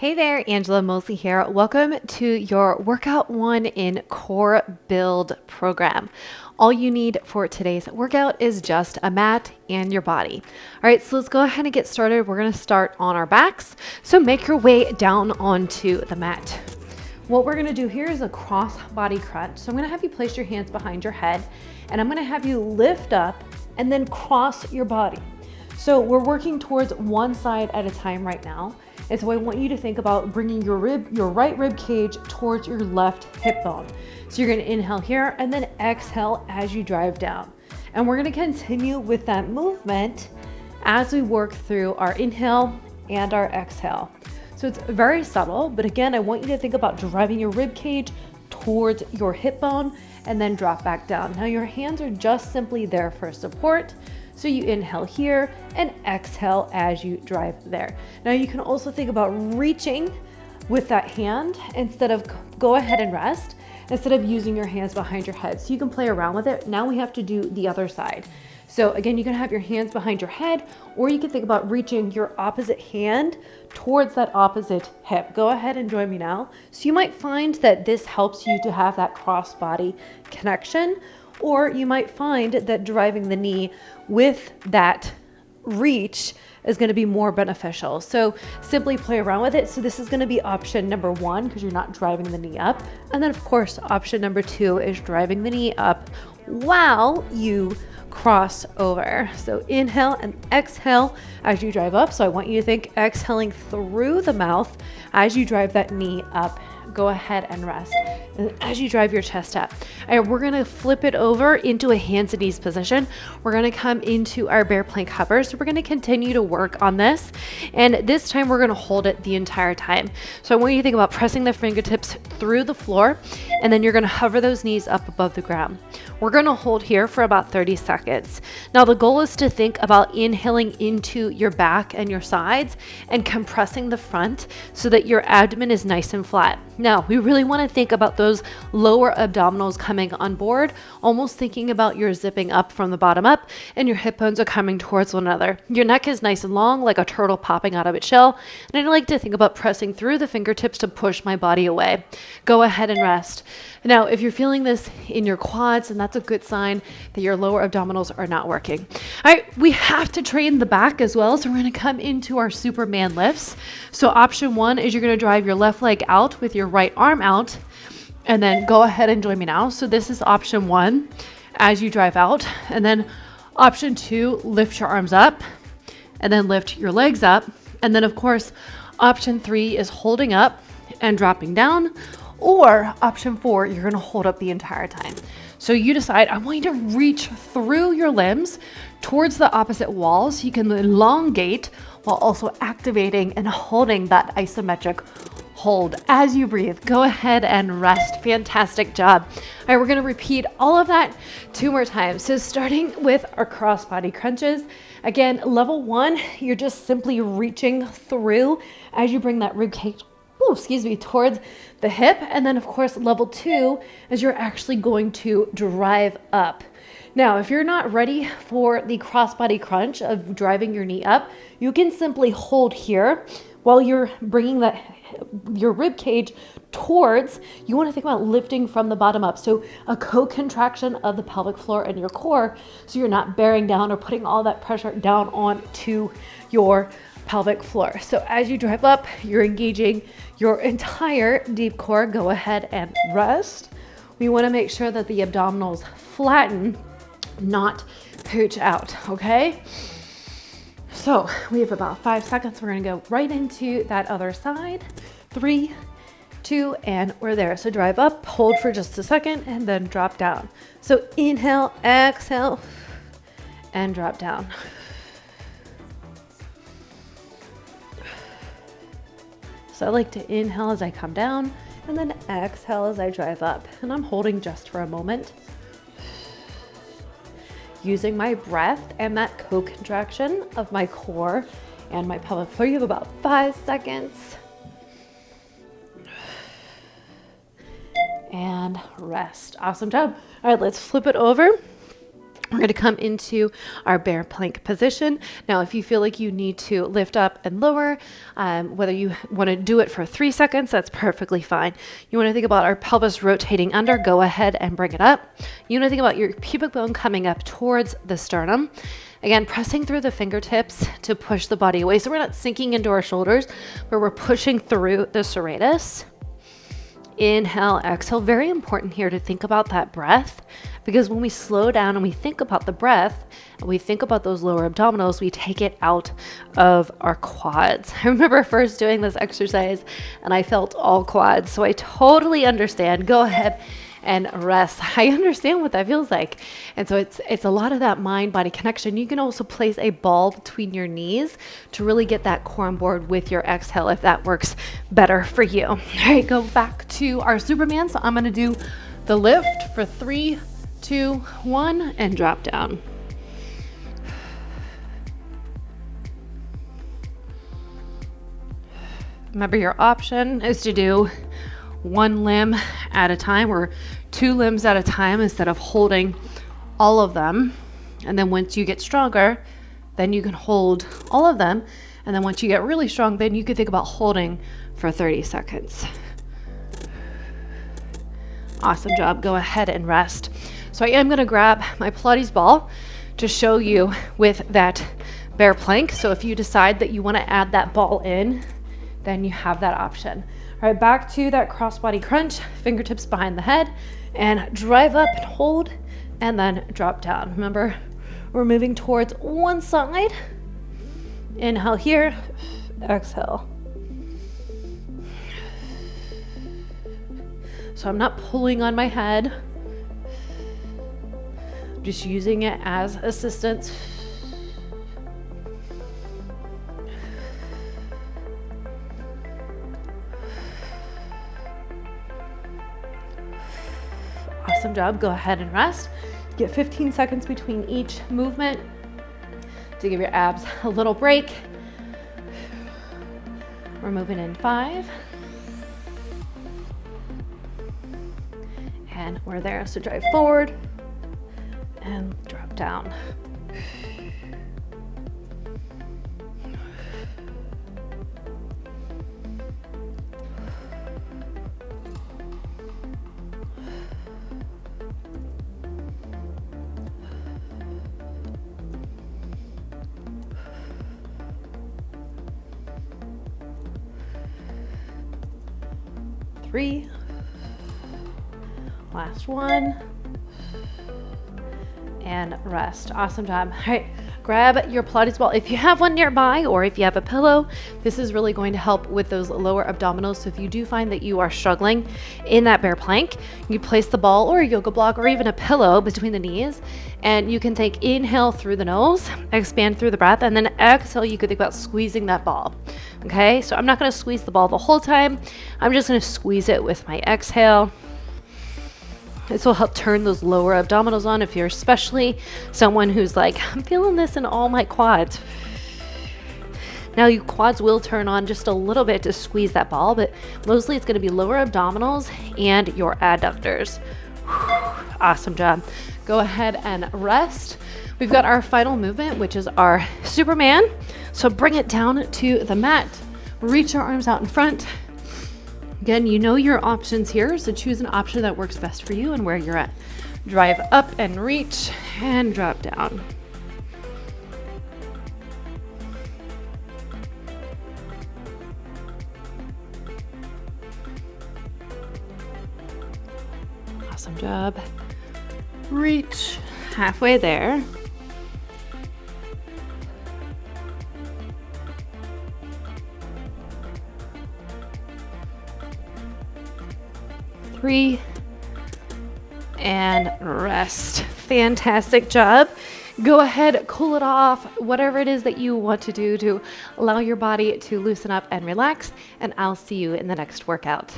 Hey there, Angela Mosley here. Welcome to your Workout One in Core Build program. All you need for today's workout is just a mat and your body. All right, so let's go ahead and get started. We're gonna start on our backs. So make your way down onto the mat. What we're gonna do here is a cross body crunch. So I'm gonna have you place your hands behind your head and I'm gonna have you lift up and then cross your body. So we're working towards one side at a time right now. And so I want you to think about bringing your right rib cage towards your left hip bone. So you're gonna inhale here and then exhale as you drive down. And we're gonna continue with that movement as we work through our inhale and our exhale. So it's very subtle, but again, I want you to think about driving your rib cage towards your hip bone and then drop back down. Now your hands are just simply there for support. So you inhale here and exhale as you drive there. Now you can also think about reaching with that hand instead of go ahead and rest, instead of using your hands behind your head. So you can play around with it. Now we have to do the other side. So again, you can have your hands behind your head, or you can think about reaching your opposite hand towards that opposite hip. Go ahead and join me now. So you might find that this helps you to have that cross body connection, or you might find that driving the knee with that reach is going to be more beneficial. So simply play around with it. So this is going to be option number one because you're not driving the knee up. And then of course, option number two is driving the knee up while you cross over. So inhale and exhale as you drive up. So I want you to think exhaling through the mouth as you drive that knee up. Go ahead and rest. And as you drive your chest up, we're gonna flip it over into a hands and knees position. We're gonna come into our bear plank hover. So we're gonna continue to work on this. And this time we're gonna hold it the entire time. So I want you to think about pressing the fingertips through the floor, and then you're gonna hover those knees up above the ground. We're gonna hold here for about 30 seconds. Now the goal is to think about inhaling into your back and your sides and compressing the front so that your abdomen is nice and flat. Now, we really want to think about those lower abdominals coming on board, almost thinking about your zipping up from the bottom up and your hip bones are coming towards one another. Your neck is nice and long, like a turtle popping out of its shell. And I like to think about pressing through the fingertips to push my body away. Go ahead and rest. Now, if you're feeling this in your quads, and that's a good sign that your lower abdominals are not working. All right, we have to train the back as well. So we're going to come into our Superman lifts. So option one is you're going to drive your left leg out with your right arm out, and then go ahead and join me now. So this is option one as you drive out. And then option two, lift your arms up and then lift your legs up. And then of course, option three is holding up and dropping down. Or option four, you're gonna hold up the entire time. So you decide, I want you to reach through your limbs towards the opposite wall so you can elongate while also activating and holding that isometric hold as you breathe. Go ahead and rest. Fantastic job. All right, we're gonna repeat all of that 2 more times. So starting with our cross body crunches. Again, level one, you're just simply reaching through as you bring that rib cage towards the hip. And then of course, level two is you're actually going to drive up. Now, if you're not ready for the crossbody crunch of driving your knee up, you can simply hold here while you're bringing your rib cage towards. You want to think about lifting from the bottom up. So a co-contraction of the pelvic floor and your core, so you're not bearing down or putting all that pressure down onto your pelvic floor. So as you drive up, you're engaging your entire deep core. Go ahead and rest. We want to make sure that the abdominals flatten, not pooch out, okay? So we have about 5 seconds. We're going to go right into that other side. 3, 2, and we're there. So drive up, hold for just a second, and then drop down. So inhale, exhale, and drop down. So I like to inhale as I come down and then exhale as I drive up. And I'm holding just for a moment. Using my breath and that co-contraction of my core and my pelvic floor. You have about 5 seconds. And rest. Awesome job. All right, let's flip it over. We're going to come into our bear plank position. Now, if you feel like you need to lift up and lower, whether you want to do it for 3 seconds, that's perfectly fine. You want to think about our pelvis rotating under, go ahead and bring it up. You want to think about your pubic bone coming up towards the sternum. Again, pressing through the fingertips to push the body away. So we're not sinking into our shoulders, but we're pushing through the serratus. Inhale, exhale. Very important here to think about that breath, because when we slow down and we think about the breath and we think about those lower abdominals, we take it out of our quads. I remember first doing this exercise and I felt all quads. So I totally understand. Go ahead and rest. I understand what that feels like. And so it's a lot of that mind-body connection. You can also place a ball between your knees to really get that core on board with your exhale if that works better for you. All right, go back to our Superman. So I'm going to do the lift for 3, 2, 1, and drop down. Remember, your option is to do 1 limb at a time or 2 limbs at a time instead of holding all of them. And then once you get stronger, then you can hold all of them. And then once you get really strong, then you can think about holding for 30 seconds. Awesome job. Go ahead and rest. So I am going to grab my Pilates ball to show you with that bear plank. So if you decide that you want to add that ball in, then you have that option. All right, back to that crossbody crunch, fingertips behind the head, and drive up and hold, and then drop down. Remember, we're moving towards one side. Inhale here, exhale. So I'm not pulling on my head, I'm just using it as assistance. Awesome job. Go ahead and rest. Get 15 seconds between each movement to give your abs a little break. We're moving in 5. And we're there. So drive forward and drop down. Three. Last one. And rest. Awesome job. All right, grab your Pilates ball if you have one nearby, or if you have a pillow. This is really going to help with those lower abdominals. So if you do find that you are struggling in that bear plank, you place the ball or a yoga block or even a pillow between the knees, and you can take inhale through the nose, expand through the breath, and then exhale. You could think about squeezing that ball. Okay, so I'm not going to squeeze the ball the whole time. I'm just going to squeeze it with my exhale. This will help turn those lower abdominals on if you're especially someone who's like, I'm feeling this in all my quads. Now your quads will turn on just a little bit to squeeze that ball, but mostly it's going to be lower abdominals and your adductors. Awesome job. Go ahead and rest. We've got our final movement, which is our Superman. So bring it down to the mat. Reach your arms out in front. Again, you know your options here, so choose an option that works best for you and where you're at. Drive up and reach and drop down. Awesome job. Reach halfway there. Three, and rest. Fantastic job. Go ahead, cool it off, whatever it is that you want to do to allow your body to loosen up and relax, and I'll see you in the next workout.